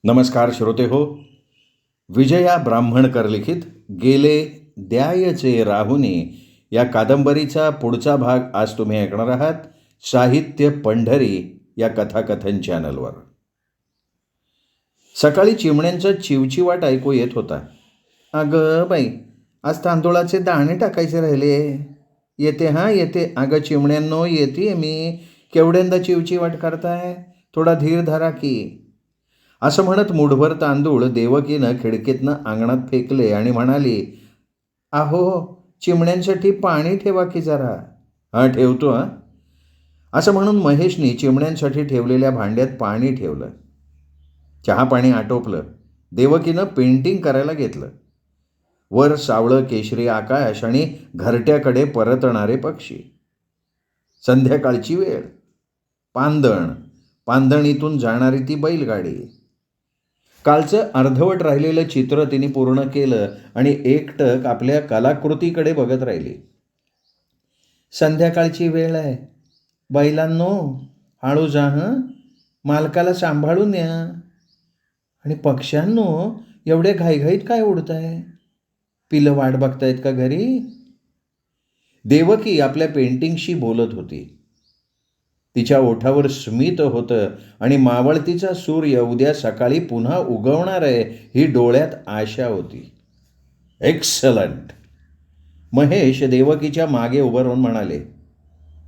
नमस्कार श्रोते हो. विजया ब्राह्मणकर लिखित गेले द्यायचे राहुनी या कादंबरीचा पुढचा भाग आज तुम्ही ऐकणार आहात साहित्य पंढरी या कथाकथन चॅनलवर. सकाळी चिमण्यांचा चिवचिवाट ऐकू येत होता. अगं बाई, आज तांदूळाचे दाणे टाकायचे राहिले. येते हां येते. अगं चिमण्यांनो, येते मी. केवढ्यांदा चिवचिवाट करताय? थोडा धीर धरा की. असं म्हणत मुठभर तांदूळ देवकीनं खिडकीतनं अंगणात फेकले आणि म्हणाली, अहो, चिमण्यांसाठी पाणी ठेवा की जरा. हां ठेवतो हां. असं म्हणून महेशनी चिमण्यांसाठी ठेवलेल्या भांड्यात पाणी ठेवलं. चहा पाणी आटोपलं. देवकीनं पेंटिंग करायला घेतलं. वर सावळं केशरी आकाश आणि घरट्याकडे परतणारे पक्षी. संध्याकाळची वेळ. पांदणीतून जाणारी ती बैलगाडी. कालचं अर्धवट राहिलेलं चित्र तिने पूर्ण केलं आणि एकटक आपल्या कलाकृतीकडे बघत राहिली. संध्याकाळची वेळ आहे. बैलांनो, हळू जा हं. मालकाला सांभाळून या. आणि पक्ष्यांनो, एवढे घाईघाईत काय उडताय? पिलं वाट बघतायत का घरी? देवकी आपल्या पेंटिंगशी बोलत होती. तिच्या ओठावर स्मित होतं आणि मावळतीचा सूर्य उद्या सकाळी पुन्हा उगवणार आहे ही डोळ्यात आशा होती. एक्सलंट. महेश देवकीच्या मागे उभं राहून म्हणाले.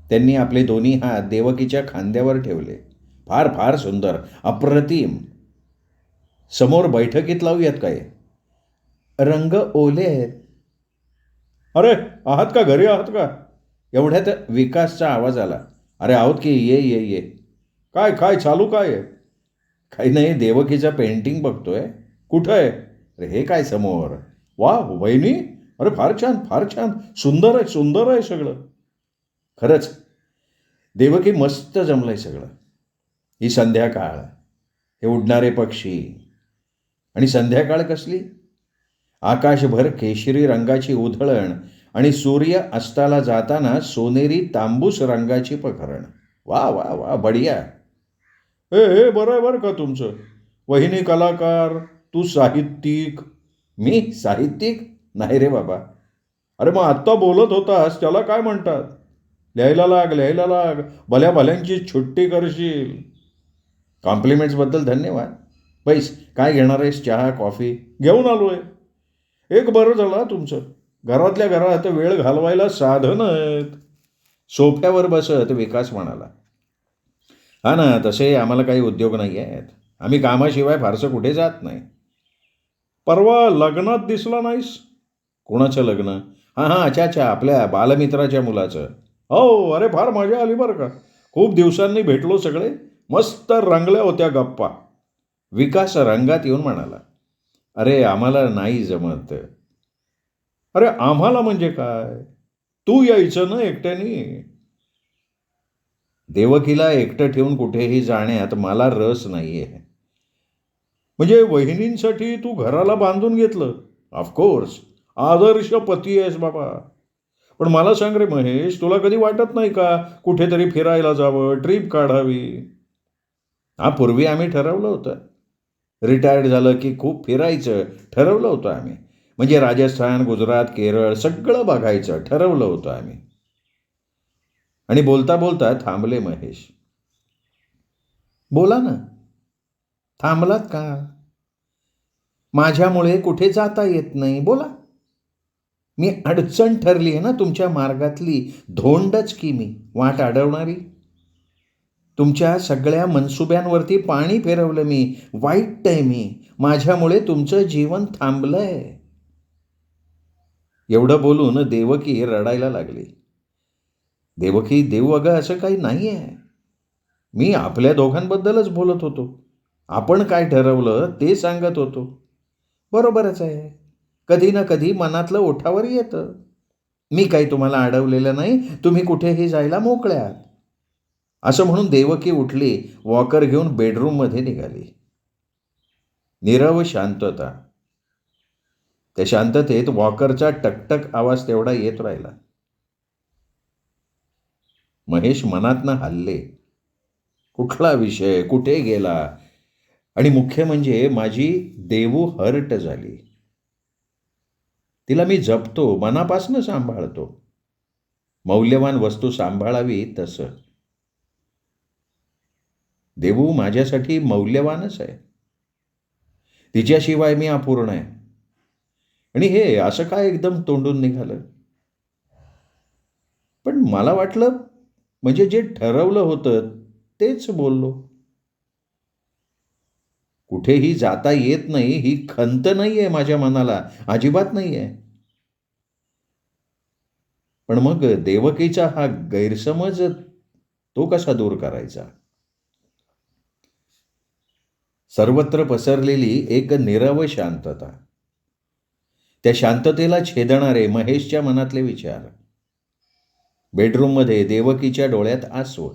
त्यांनी आपले दोन्ही हात देवकीच्या खांद्यावर ठेवले. फार फार सुंदर, अप्रतिम. समोर बैठकीत लावूयात काय? रंग ओले आहेत. अरे, आहात का? घरी आहात का? एवढ्यात विकासचा आवाज आला. अरे आहोत की, ये ये ये. काय काय चालू काय आहे? काही नाही, देवकीचं पेंटिंग बघतोय. कुठं आहे? अरे हे काय समोर? वा वहिनी, अरे फार छान फार छान, सुंदर आहे सुंदर आहे सगळं. खरंच देवकी, मस्त जमलंय सगळं. ही संध्याकाळ, हे उडणारे पक्षी. आणि संध्याकाळ कसली? आकाशभर केशरी रंगाची उधळण आणि सूर्य अस्ताला जाताना सोनेरी तांबूस रंगाची पखरण. वा वा वा, बढिया. हे बरं आहे बरं का तुमचं. वहिनी कलाकार, तू साहित्यिक. मी साहित्यिक नाही रे बाबा. अरे मग आत्ता बोलत होतास त्याला काय म्हणतात? लिहायला लाग लिहायला लाग, भल्या भल्यांची छुट्टी करशील. कॉम्प्लिमेंट्सबद्दल धन्यवाद. बैस, काय घेणार आहेस? चहा कॉफी? घेऊन आलो आहे. एक बरं झालं तुमचं. घरातल्या घरात वेळ घालवायला साधन आहेत. सोफ्यावर बसत विकास म्हणाला. हा ना, तसे आम्हाला काही उद्योग नाही आहेत. आम्ही कामाशिवाय फारसं कुठे जात नाही. परवा लग्नात दिसला नाहीस? कोणाचं लग्न? हां हां, अच्छा अच्छा, आपल्या बालमित्राच्या मुलाचं. हो, अरे फार मजा आली बरं का. खूप दिवसांनी भेटलो सगळे. मस्त रंगल्या होत्या गप्पा. विकास रंगात येऊन म्हणाला. अरे आम्हाला नाही जमत. अरे आम्हाला म्हणजे काय? तू यायचं ना एकट्याने. देवकीला एकटं ठेवून कुठेही जाण्यात मला रस नाहीये. म्हणजे वहिनींसाठी तू घराला बांधून घेतलं? ऑफकोर्स, आदर्श पती आहेस बाबा. पण मला सांग रे महेश, तुला कधी वाटत नाही का कुठेतरी फिरायला जावं, ट्रिप काढावी? हा, पूर्वी आम्ही ठरवलं होतं. रिटायर्ड झालं की खूप फिरायचं ठरवलं होतं आम्ही. म्हणजे राजस्थान, गुजरात, केरळ सगळं बघायचं ठरवलं होतं आम्ही. आणि बोलता बोलता थांबले महेश. बोला ना. थांबलात का? माझ्यामुळे कुठे जाता येत नाही. बोला. मी अडचण ठरली आहे ना तुमच्या मार्गातली. धोंडच की मी, वाट अडवणारी. तुमच्या सगळ्या मनसुब्यांवरती पाणी फिरवलं मी. वाईट आहे मी. माझ्यामुळे तुमचं जीवन थांबलंय. एवढं बोलून देवकी रडायला लागली. देवकी, देऊ अगं असं काही नाही आहे. मी आपल्या दोघांबद्दलच बोलत होतो. आपण काय ठरवलं ते सांगत होतो. बरोबरच आहे. कधी ना कधी मनातलं ओठावर येतं. मी काही तुम्हाला अडवलेलं नाही. तुम्ही कुठेही जायला मोकळ्यात. असं म्हणून देवकी उठली, वॉकर घेऊन बेडरूममध्ये निघाली. नीरव शांतता. त्या शांततेत वॉकरचा टकटक आवाज तेवढा येत राहिला. महेश मनातनं हल्ले. कुठला विषय? कुठे गेला? आणि मुख्य म्हणजे माझी देवू हर्ट झाली. तिला मी जपतो, मनापासून सांभाळतो. मौल्यवान वस्तू सांभाळावी तसं. देवू माझ्यासाठी मौल्यवानच आहे. तिच्याशिवाय मी अपूर्ण आहे. आणि हे असं काय एकदम तोंडून निघालं? पण मला वाटलं म्हणजे जे ठरवलं होतं तेच बोललो. कुठेही जाता येत नाही ही खंत नाहीये माझ्या मनाला, अजिबात नाहीये. पण मग देवकीचा हा गैरसमज तो कसा दूर करायचा? सर्वत्र पसरलेली एक नीरव शांतता. त्या शांततेला छेदणारे महेशच्या मनातले विचार. बेडरूममध्ये देवकीच्या डोळ्यात आसू.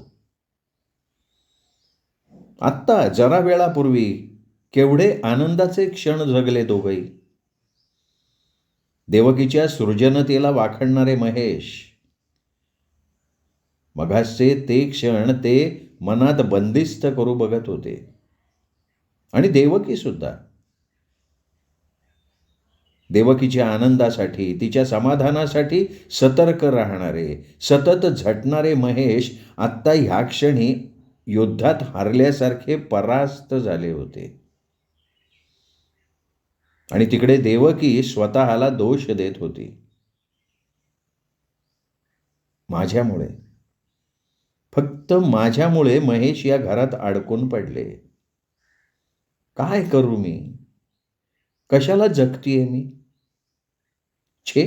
आत्ता जरा वेळापूर्वी केवढे आनंदाचे क्षण जगले दोघंही. देवकीच्या सृजनतेला वाखाणणारे महेश. मघासचे ते क्षण ते मनात बंदिस्त करू बघत होते. आणि देवकी सुद्धा. देवकीच्या आनंदासाठी, तिच्या समाधानासाठी सतर्क राहणारे, सतत झटणारे महेश आत्ता ह्या क्षणी युद्धात हारल्यासारखे परास्त झाले होते. आणि तिकडे देवकी स्वतःला दोष देत होती. माझ्यामुळे, फक्त माझ्यामुळे महेश या घरात अडकून पडले. काय करू मी? कशाला जगतीये मी? छे,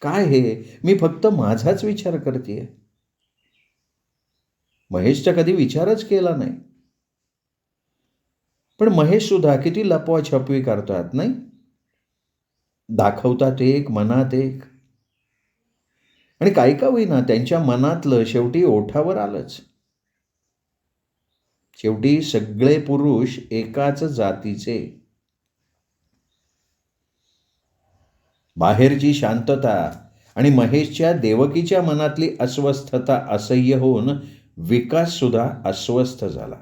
काय हे? मी फक्त माझाच विचार करतेय. महेशचा कधी विचारच केला नाही. पण महेश सुद्धा किती लपवाछपवी करतात नाही? दाखवतात एक, मनात एक. आणि काही का होईना त्यांच्या मनातलं शेवटी ओठावर आलंच. शेवटी सगळे पुरुष एकाच जातीचे. बाहेरची शांतता आणि महेशच्या देवकीच्या मनातली अस्वस्थता असह्य होऊन विकास सुद्धा अस्वस्थ झाला.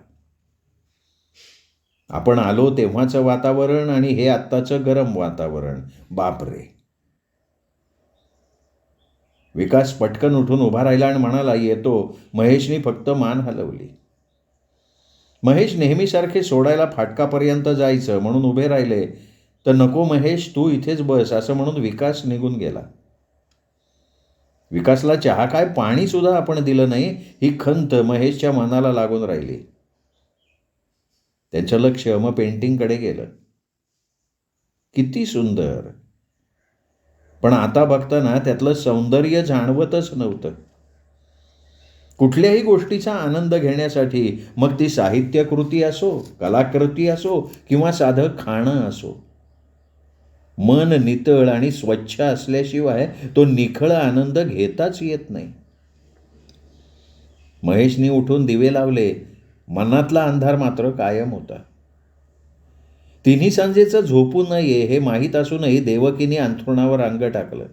आपण आलो तेव्हाचं वातावरण आणि हे आत्ताचं गरम वातावरण, बापरे. विकास पटकन उठून उभा राहिला आणि म्हणाला, येतो. महेशनी फक्त मान हलवली. महेश नेहमीसारखे सोडायला फाटकापर्यंत जायचं म्हणून उभे राहिले तर नको महेश, तू इथेच बस असं म्हणून विकास निघून गेला. विकासला चहा काय पाणी सुद्धा आपण दिलं नाही ही खंत महेशच्या मनाला लागून राहिली. त्यांचं लक्ष मग पेंटिंगकडे गेलं. किती सुंदर. पण आता बघताना त्यातलं सौंदर्य जाणवतच नव्हतं. कुठल्याही गोष्टीचा आनंद घेण्यासाठी, मग ती साहित्यकृती असो, कलाकृती असो किंवा साधं खाणं असो, मन नितळ आणि स्वच्छ असल्याशिवाय तो निखळ आनंद घेताच येत नाही. महेशनी उठून दिवे लावले. मनातला अंधार मात्र कायम होता. तिन्ही सांजेचं झोपू नये हे माहीत असूनही देवकीने अंथरुणावर अंग टाकलं.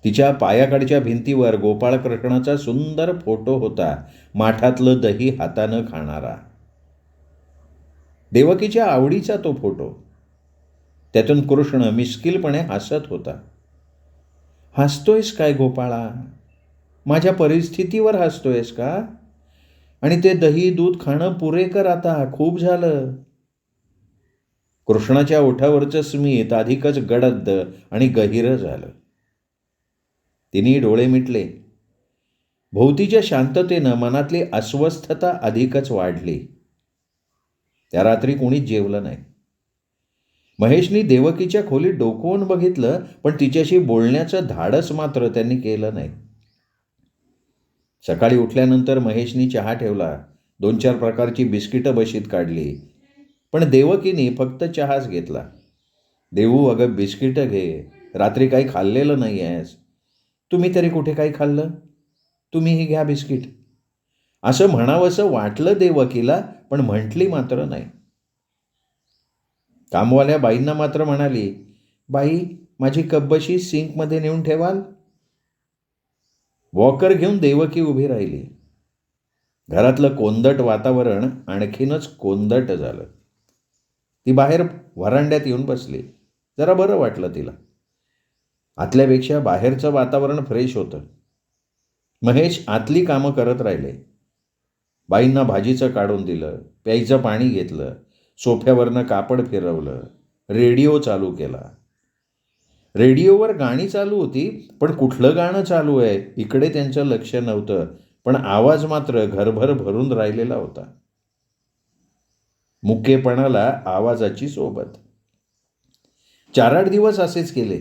तिच्या पायाकडच्या भिंतीवर गोपाळकृष्णाचा सुंदर फोटो होता, माठातलं दही हातानं खाणारा. देवकीच्या आवडीचा तो फोटो. त्यातून कृष्ण मिश्किलपणे हसत होता. हसतोयस काय गोपाळा? माझ्या परिस्थितीवर हसतोयस का? आणि ते दही दूध खाणं पुरे कर आता, खूप झालं. कृष्णाच्या ओठावरचं स्मित अधिकच गडद आणि गहिरं झालं. तिने डोळे मिटले. भोवतीच्या शांततेनं मनातली अस्वस्थता अधिकच वाढली. त्या रात्री कोणीच जेवलं नाही. महेशनी देवकीच्या खोलीत डोकावून बघितलं, पण तिच्याशी बोलण्याचं धाडस मात्र त्यांनी केलं नाही. सकाळी उठल्यानंतर महेशनी चहा ठेवला. 2-4 प्रकारची बिस्किटं बशीत काढली. पण देवकीने फक्त चहाच घेतला. देवू, अगं बिस्किटं घे. रात्री काही खाल्लेलं नाही आहेस. तुम्ही तरी कुठे काही खाल्लं? तुम्हीही घ्या बिस्किट. असं म्हणावंसं वाटलं देवकीला, पण म्हटली मात्र नाही. कामवाल्या बाईंना मात्र म्हणाली, बाई, माझी कपबशी सिंकमध्ये नेऊन ठेवाल? वॉकर घेऊन देवकी उभी राहिली. घरातलं कोंदट वातावरण आणखीनच कोंदट झालं. ती बाहेर व्हरांड्यात येऊन बसली. जरा बरं वाटलं तिला. आतल्यापेक्षा बाहेरचं वातावरण फ्रेश होतं. महेश आतली कामं करत राहिले. बाईंना भाजीचं काढून दिलं, प्यायचं पाणी घेतलं, सोफ्यावरनं कापड फिरवलं, रेडिओ चालू केला. रेडिओवर गाणी चालू होती, पण कुठलं गाणं चालू आहे इकडे त्यांचं लक्ष नव्हतं. पण आवाज मात्र घरभर भरून राहिलेला होता. मुकेपणाला आवाजाची सोबत. 4-8 दिवस असेच केले.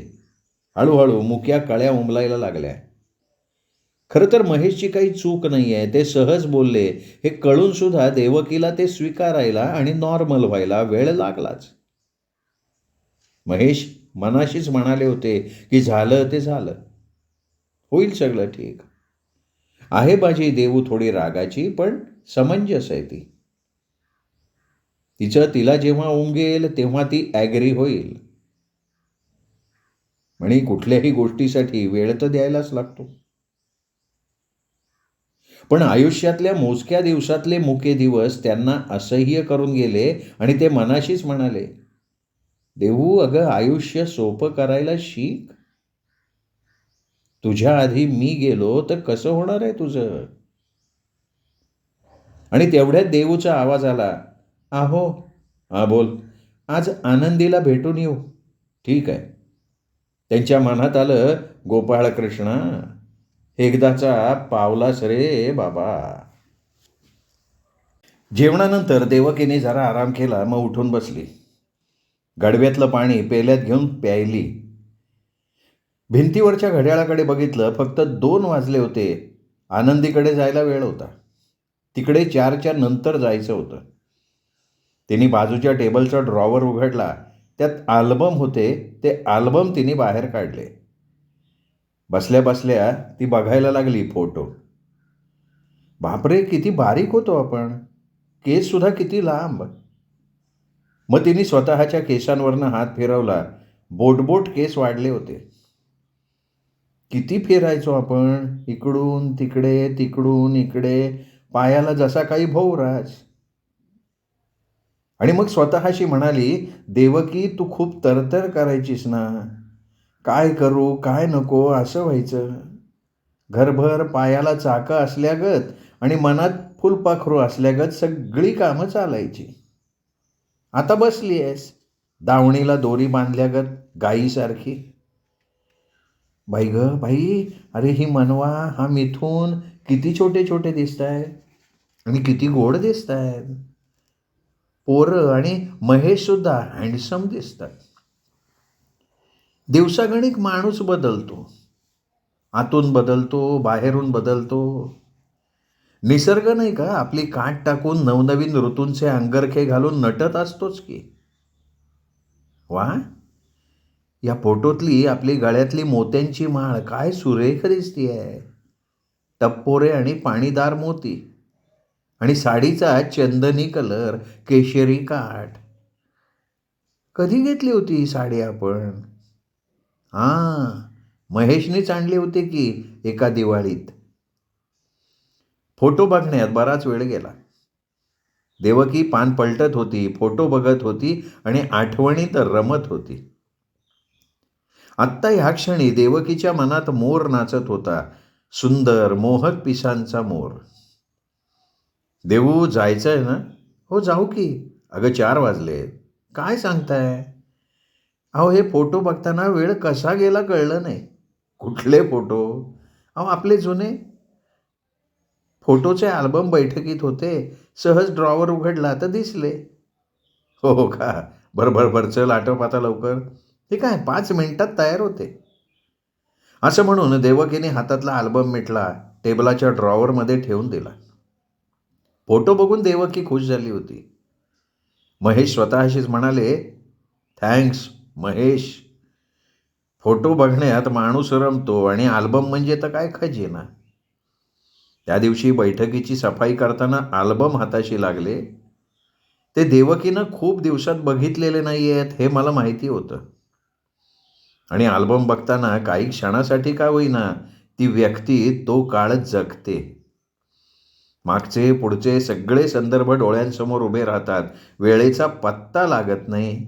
हळूहळू मुक्या कळ्या उमलायला लागल्या. खरं तर महेशची काही चूक नाही आहे, ते सहज बोलले हे कळून सुद्धा देवकीला ते स्वीकारायला आणि नॉर्मल व्हायला वेळ लागलाच. महेश मनाशीच म्हणाले होते की झालं ते झालं, होईल सगळं ठीक. आहे बाजी देऊ थोडी रागाची, पण समंजस आहे ती. तिला जेव्हा उमगेल तेव्हा ती ॲग्री होईल. म्हणे कुठल्याही गोष्टीसाठी वेळ तर द्यायलाच लागतो. पण आयुष्यातल्या मोजक्या दिवसातले मुके दिवस त्यांना असह्य करून गेले आणि ते मनाशीच म्हणाले, देवू अगं आयुष्य सोपं करायला शिक. तुझ्या आधी मी गेलो तर कसं होणार आहे तुझं? आणि तेवढ्यात देवूचा आवाज आला, आहो. हा बोल. आज आनंदीला भेटून येऊ. ठीक आहे. त्यांच्या मनात आलं, गोपाळकृष्णा एकदाचा पावलास रे बाबा. जेवणानंतर देवकीने जरा आराम केला, मग उठून बसली. गडव्यातलं पाणी पेल्यात घेऊन प्यायली. भिंतीवरच्या घड्याळाकडे बघितलं. फक्त 2 वाजले होते. आनंदीकडे जायला वेळ होता. तिकडे 4च्या नंतर जायचं होतं. तिने बाजूच्या टेबलचा ड्रॉवर उघडला. त्यात आल्बम होते. ते आल्बम तिने बाहेर काढले. बसल्या बसल्या ती बघायला लागली फोटो. बापरे, किती बारीक होतो आपण. केस सुद्धा किती लांब. मग तिने स्वतःच्या केसांवरनं हात फिरवला. बोटबोट केस वाढले होते. किती फिरायचो आपण, इकडून तिकडे तिकडून इकडे, पायाला जसा काही भोवराज. आणि मग स्वतःशी म्हणाली, देवकी तू खूप तरतर करायचीस ना. काय करू काय नको असं व्हायचं. घरभर पायाला चाकं असल्यागत आणि मनात फुलपाखरू असल्यागत सगळी कामं चालायची. आता बसली आहेस दावणीला दोरी बांधल्यागत गाईसारखी. बाई ग बाई, अरे ही मनवा हा मिथून किती छोटे छोटे दिसत आहेत आणि किती गोड दिसत आहेत. पोरं आणि महेश सुद्धा हँडसम दिसतात. दिवसागणिक माणूस बदलतो. आतून बदलतो, बाहेरून बदलतो. निसर्ग नाही का आपली काट टाकून नवनवीन ऋतूंचे अंगरखे घालून नटत असतोच की. वा, या फोटोतली आपली गळ्यातली मोत्यांची माळ काय सुरेख दिसतीये. टप्पोरे आणि पाणीदार मोती आणि साडीचा चंदनी कलर, केशरी काठ. कधी घेतली होती ही साडी आपण? हां, महेशनीच आणली होती की एका दिवाळीत. फोटो बघण्यात बराच वेळ गेला. देवकी पान पलटत होती, फोटो बघत होती आणि आठवणीत रमत होती. आत्ता ह्या क्षणी देवकीच्या मनात मोर नाचत होता. सुंदर मोहक पिसांचा मोर. देवू जायचंय ना? हो जाऊ की. अगं 4 वाजलेत. काय सांगताय? अहो हे फोटो बघताना वेळ कसा गेला कळलं नाही. कुठले फोटो? अहो आपले जुने. फोटोचे अल्बम बैठकीत होते. सहज ड्रॉवर उघडला तर दिसले. हो का? बरं चल आटप आता लवकर. हे काय 5 मिनिटात तयार होते. असं म्हणून देवकीने हातातला अल्बम मिटला, टेबलाच्या ड्रॉवरमध्ये ठेवून दिला. फोटो बघून देवकी खुश झाली होती. महेश स्वतःशीच म्हणाले, थँक्स महेश. फोटो बघण्यात माणूस रमतो आणि अल्बम म्हणजे तर काय खजिना. त्या दिवशी बैठकीची सफाई करताना अल्बम हाताशी लागले. ते देवकीनं खूप दिवसात बघितलेले नाही आहेत हे मला माहिती होतं. आणि अल्बम बघताना काही क्षणासाठी का होईना ती व्यक्ती तो काळ जगते. मागचे पुढचे सगळे संदर्भ डोळ्यांसमोर उभे राहतात. वेळेचा पत्ता लागत नाही.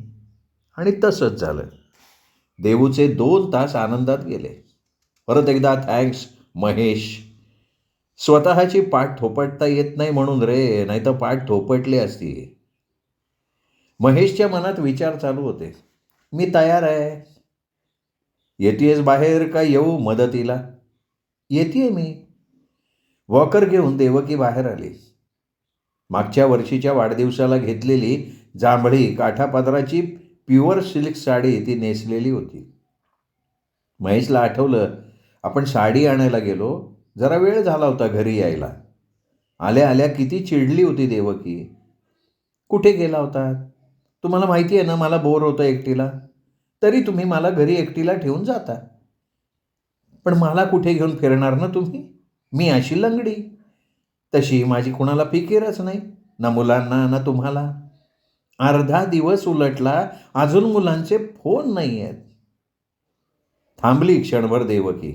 आणि तसंच झालं. देवूचे 2 तास आनंदात गेले. परत एकदा थँक्स महेश. स्वतःची पाठ थोपटता येत नाही म्हणून रे, नाही तर पाठ थोपटली असती. महेशच्या मनात विचार चालू होते. मी तयार आहे. येतेयस बाहेर का येऊ मदतीला? येतेय मी. वॉकर घेऊन देवकी बाहेर आली. मागच्या वर्षीच्या वाढदिवसाला घेतलेली जांभळी काठापदराची प्युअर सिल्क साडी ती नेसलेली होती. महेशला आठवलं, आपण साडी आणायला गेलो, जरा वेळ झाला होता घरी यायला. आल्या आल्या किती चिडली होती देवकी. कुठे गेला होता? तुम्हाला माहिती आहे ना मला बोर होतं एकटीला. तरी तुम्ही मला घरी एकटीला ठेवून जाता. पण मला कुठे घेऊन फिरणार ना तुम्ही? मी अशी लंगडी. तशी माझी कुणाला फिकीरच नाही, ना मुलांना ना तुम्हाला. अर्धा दिवस उलटला, अजून मुलांचे फोन नाही आहेत. थांबली क्षणभर देवकी.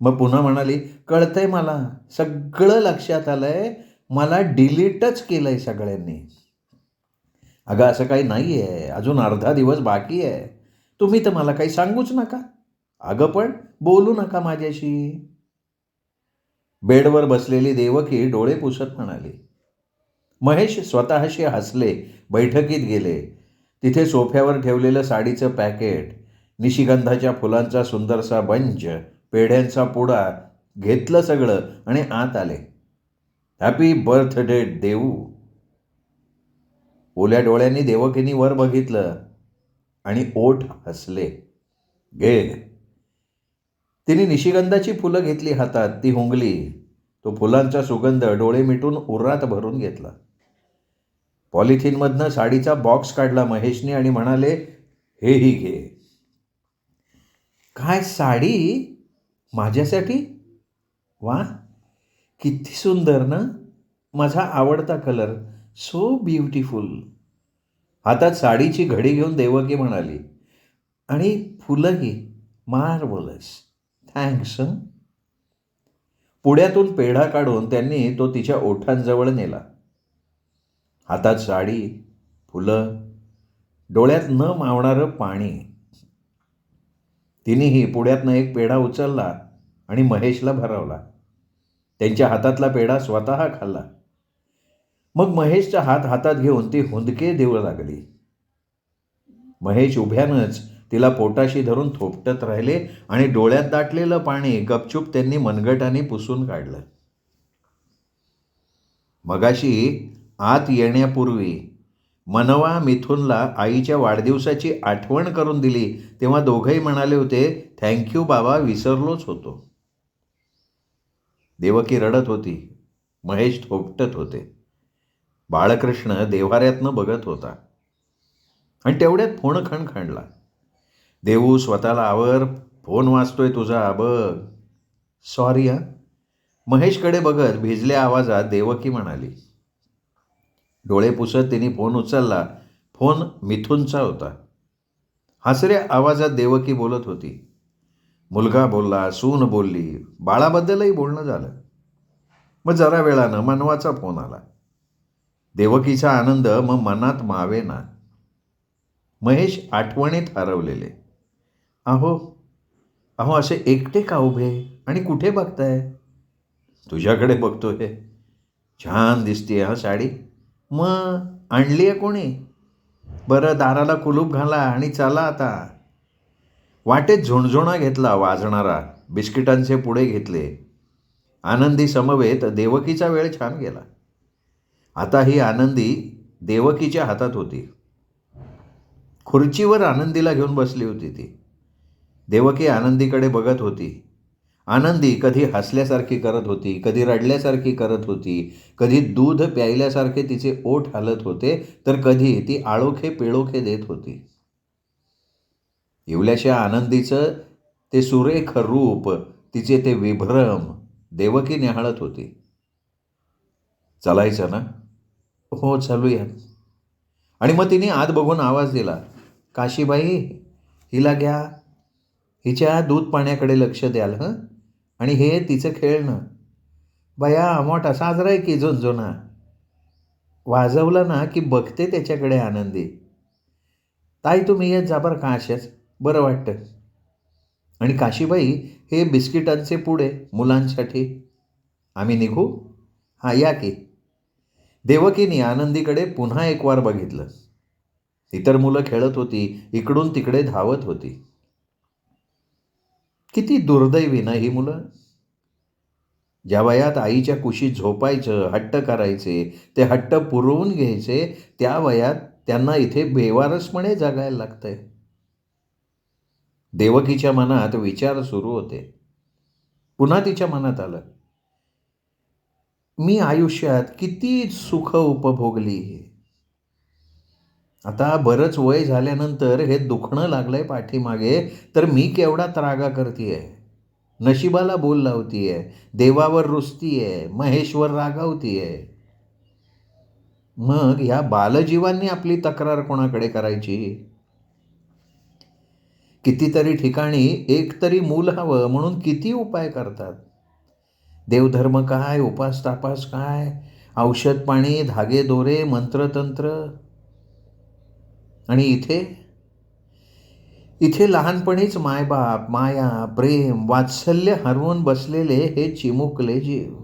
मग पुन्हा म्हणाली, कळतंय मला, सगळं लक्षात आलंय. मला डिलीटच केलंय सगळ्यांनी. अगं असं काही नाही आहे, अजून अर्धा दिवस बाकी आहे. तुम्ही तर मला काही सांगूच नका. अगं पण बोलू नका माझ्याशी. बेडवर बसलेली देवकी डोळे पुसत म्हणाली. महेश स्वतःशी हसले. बैठकीत गेले. तिथे सोफ्यावर ठेवलेलं साडीचं पॅकेट, निशिगंधाच्या फुलांचा सुंदरसा बंच, पेढ्यांचा पुडा घेतलं सगळं आणि आत आले. हॅपी बर्थडे देऊ. ओल्या डोळ्यांनी देवकीनी वर बघितलं आणि ओठ हसले. घे. तिने निशिगंधाची फुलं घेतली हातात. ती हुंगली. तो फुलांचा सुगंध डोळे मिटून उरात भरून घेतला. पॉलिथिनमधनं साडीचा बॉक्स काढला महेशने आणि म्हणाले, हेही घे. काय साडी? माझ्यासाठी? वा, किती सुंदर ना. माझा आवडता कलर. So beautiful. हातात साडीची घडी घेऊन देवकी म्हणाली, आणि फुलंही मार्वलस. थँक्स. पुड्यातून पेढा काढून त्यांनी तो तिच्या ओठांजवळ नेला. हातात साडी, फुलं, डोळ्यात न मावणारं पाणी. तिनेही पुड्यातनं एक पेढा उचलला आणि महेशला भरवला. त्यांच्या हातातला पेढा स्वतः खाल्ला. मग महेशचा हात हातात घेऊन ती हुंदके देऊ लागली. महेश उभ्यानंच तिला पोटाशी धरून थोपटत राहिले आणि डोळ्यात दाटलेलं पाणी गपचूप त्यांनी मनगटाने पुसून काढलं. मगाशी आत येण्यापूर्वी मनवा मिथुनला आईच्या वाढदिवसाची आठवण करून दिली तेव्हा दोघंही म्हणाले होते, थँक्यू बाबा, विसरलोच होतो. देवकी रडत होती. महेश थोपटत होते. बाळकृष्ण देव्हाऱ्यातनं बघत होता. आणि तेवढ्यात फोन खणखणला. देऊ, स्वतःला आवर, फोन वाजतोय तुझा, बघ. सॉरी हा. महेशकडे बघत भिजल्या आवाजात देवकी म्हणाली. डोळे पुसत तिने फोन उचलला. फोन मिथुनचा होता. हसऱ्या आवाजात देवकी बोलत होती. मुलगा बोलला, सून बोलली, बाळाबद्दलही बोलणं झालं. मग जरा वेळानं मनवाचा फोन आला. देवकीचा आनंद मग मनात मावेना. महेश आठवणीत हरवलेले. अहो अहो असे एकटे का उभे आणि कुठे बघताय? तुझ्याकडे बघतोय. छान दिसतीये हा साडी. मग आणली आहे कोणी? बरं, दाराला कुलूप घाला आणि चला आता. वाटेत झुणझुणा घेतला वाजणारा. बिस्किटांचे पुडे घेतले. आनंदी समवेत देवकीचा वेळ छान गेला. आता ही आनंदी देवकीच्या हातात होती. खुर्चीवर आनंदीला घेऊन बसली होती ती. देवकी आनंदीकडे बघत होती. आनंदी कधी हसल्यासारखी करत होती, कधी रडल्यासारखी करत होती, कधी दूध प्यायल्यासारखे तिचे ओठ हलत होते, तर कधी ती आळोखे पिळोखे देत होती. इवल्याशा आनंदीचं ते सुरेख रूप, तिचे ते विभ्रम देवकी निहाळत होती. चालायचं ना? हो, चालूया. आणि मग तिने आत बघून आवाज दिला, काशीबाई, हिला घ्या. हिच्या दूध पाण्याकडे लक्ष द्याल हं. आणि हे तिचं खेळणं. बया मोठा साजरा आहे की झुंझुना. वाजवला ना की बघते त्याच्याकडे आनंदी. ताई तुम्ही येत जा बरं का अशाच, बरं वाटतं. आणि काशीबाई हे बिस्किटांचे पुडे मुलांसाठी. आम्ही निघू? हां या की. देवकीने आनंदीकडे पुन्हा एक वार बघितलं. इतर मुलं खेळत होती, इकडून तिकडे धावत होती. किती दुर्दैवी ना ही मुलं. ज्या वयात आईच्या कुशीत झोपायचं, हट्ट करायचे, ते हट्ट पुरवून घ्यायचे, त्या वयात त्यांना इथे बेवारसपणे जगायला लागतंय. देवकीच्या मनात विचार सुरू होते. पुन्हा तिच्या मनात आलं, मी आयुष्यात किती सुख उपभोगली. आता बरंच वय झाल्यानंतर हे दुखणं लागलंय पाठीमागे, तर मी केवढा त्रागा करतीये. नशिबाला बोल लावतीये, देवावर रुसतीये, महेश्वर रागावतीये. मग ह्या बालजीवांनी आपली तक्रार कोणाकडे करायची? कितीतरी ठिकाणी एक तरी मूल हवं म्हणून किती उपाय करतात. देवधर्म काय, उपास तापास काय, औषध पाणी, धागे दोरे, मंत्रतंत्र. आणि इथे इथे लहानपणीच मायबाप, माया, प्रेम, वात्सल्य हरवून बसलेले हे चिमुकले जीव.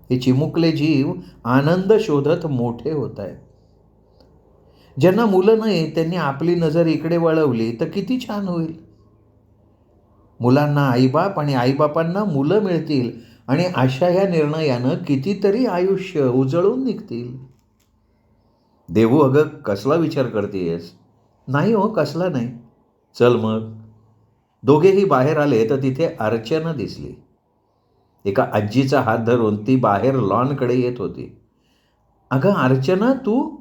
हे चिमुकले जीव आनंद शोधत मोठे होत आहेत. ज्यांना मुलं नाही त्यांनी आपली नजर इकडे वळवली तर किती छान होईल. मुलांना आईबाप आणि आईबापांना मुलं मिळतील आणि अशा ह्या निर्णयानं कितीतरी आयुष्य उजळून निघतील. देवू अगं कसला विचार करतेयस? नाही हो कसला नाही. चल मग. दोघेही बाहेर आले तर तिथे अर्चना दिसली. एका आजीचा हात धरून ती बाहेर लॉनकडे येत होती. अगं अर्चना तू?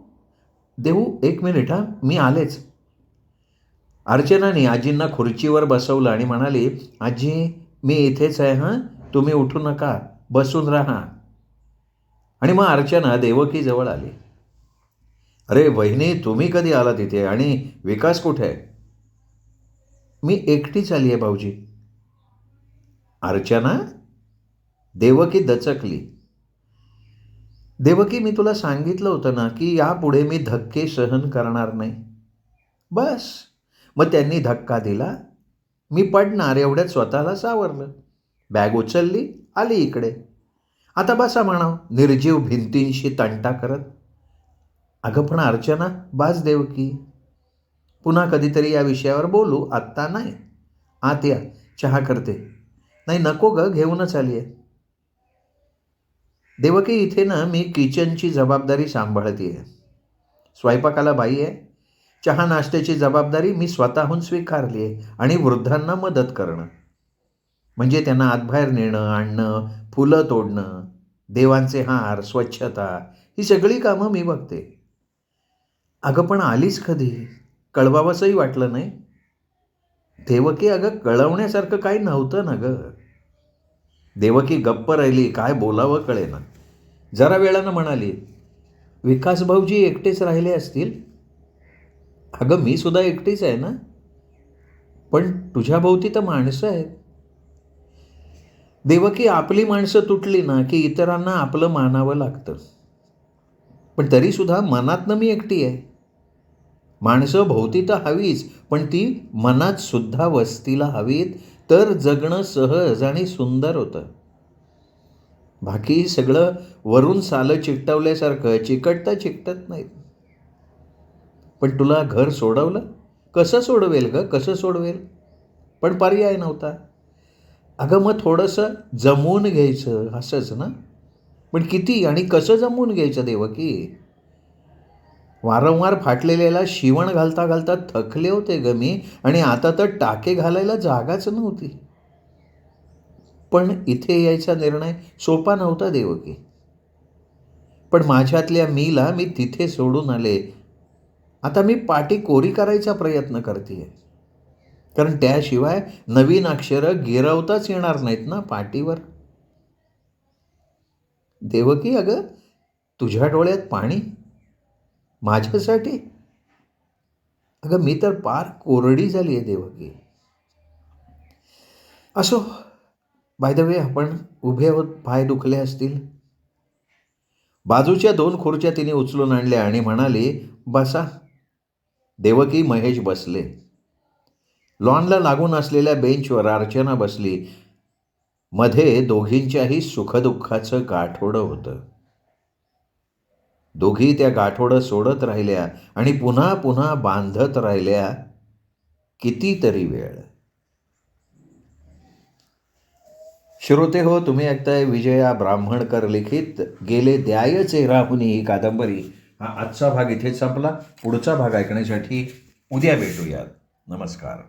देवू एक मिनिट हां मी आलेच. अर्चनाने आजींना खुर्चीवर बसवलं आणि म्हणाली, आजी मी इथेच आहे हां, तुम्ही उठू नका, बसून राहा. आणि मग अर्चना देवकीजवळ आली. अरे वहिनी तुम्ही कधी आला तिथे आणि विकास कुठे आहे? मी एकटीच आली आहे भाऊजी. अर्चना? देवकी दचकली. देवकी मी तुला सांगितलं होतं ना की यापुढे मी धक्के सहन करणार नाही. बस मग त्यांनी धक्का दिला. मी पडणार एवढ्यात स्वतःला सावरलं. बॅग उचलली, आली इकडे. आता बसा म्हणावं निर्जीव भिंतींशी तंटा करत. अगं पण अर्चना बास देवकी. पुन्हा कधीतरी या विषयावर बोलू, आत्ता नाही. आत या, चहा करते. नाही नको ग घेऊनच आली आहे. देवकी इथे ना मी किचनची जबाबदारी सांभाळते. स्वयंपाकाला बाई आहे. चहा नाश्त्याची जबाबदारी मी स्वतःहून स्वीकारली आहे आणि वृद्धांना मदत करणं. म्हणजे त्यांना आतबाहेर नेणं, आणणं, फुलं तोडणं, देवांचे हार, स्वच्छता ही सगळी कामं मी बघते. अगं पण आलीच कधी? कळवावंसंही वाटलं नाही. देवकी अगं कळवण्यासारखं काही नव्हतं ना गं. देवकी गप्प राहिली, काय बोलावं कळेना. जरा वेळानं म्हणाली, विकास भाऊजी एकटेच राहिले असतील? अगं मी सुद्धा एकटीच आहे ना. पण तुझ्या भोवती तर माणसं आहेत. देवकी आपली माणसं तुटली ना की इतरांना आपलं मानावं लागतं. पण तरीसुद्धा मनातनं मी एकटी आहे. माणसं भोवती तर हवीच, पण ती मनात सुद्धा वस्तीला हवीत, तर जगणं सहज आणि सुंदर होतं. बाकी सगळं वरून सालं चिकटवल्यासारखं चिकटता चिकटत नाहीत. पण तुला घर सोडवलं? कसं सोडवेल ग, कसं सोडवेल? पण पर्याय नव्हता. अगं मग थोडंसं जमवून घ्यायचं असंच ना. पण किती आणि कसं जमवून घ्यायचं देवकी? वारंवार फाटलेल्याला शिवण घालता घालता थकले होते ग मी आणि आता तर टाके घालायला जागाच नव्हती. पण इथे यायचा निर्णय सोपा नव्हता देवकी. पण माझ्यातल्या मीला मी तिथे सोडून आले. आता मी पाटी कोरी करायचा प्रयत्न करते. कारण त्याशिवाय नवीन अक्षरं गिरवताच येणार नाहीत ना पाटीवर. देवकी अगं तुझ्या डोळ्यात पाणी? माझ्यासाठी? अगं मी तर पार कोरडी झाली आहे देवकी. असो बाय द वे, आपण उभे होत पाय दुखले असतील. बाजूच्या 2 खुर्च्या तिने उचलून आणल्या आणि म्हणाली, "बसा." देवकी महेश बसले. लॉनला लागून असलेल्या बेंचवर अर्चना बसली. मध्ये दोघींच्याही सुखदुःखाचं गाठोडं होतं. दोघी त्या गाठोडं सोडत राहिल्या आणि पुन्हा पुन्हा बांधत राहिल्या कितीतरी वेळ. श्रोते हो, तुम्ही ऐकताय विजया ब्राह्मणकर लिखित गेले द्यायचे राहुनी ही कादंबरी. हा आजचा भाग इथेच संपला. पुढचा भाग ऐकण्यासाठी उद्या भेटूयात. नमस्कार.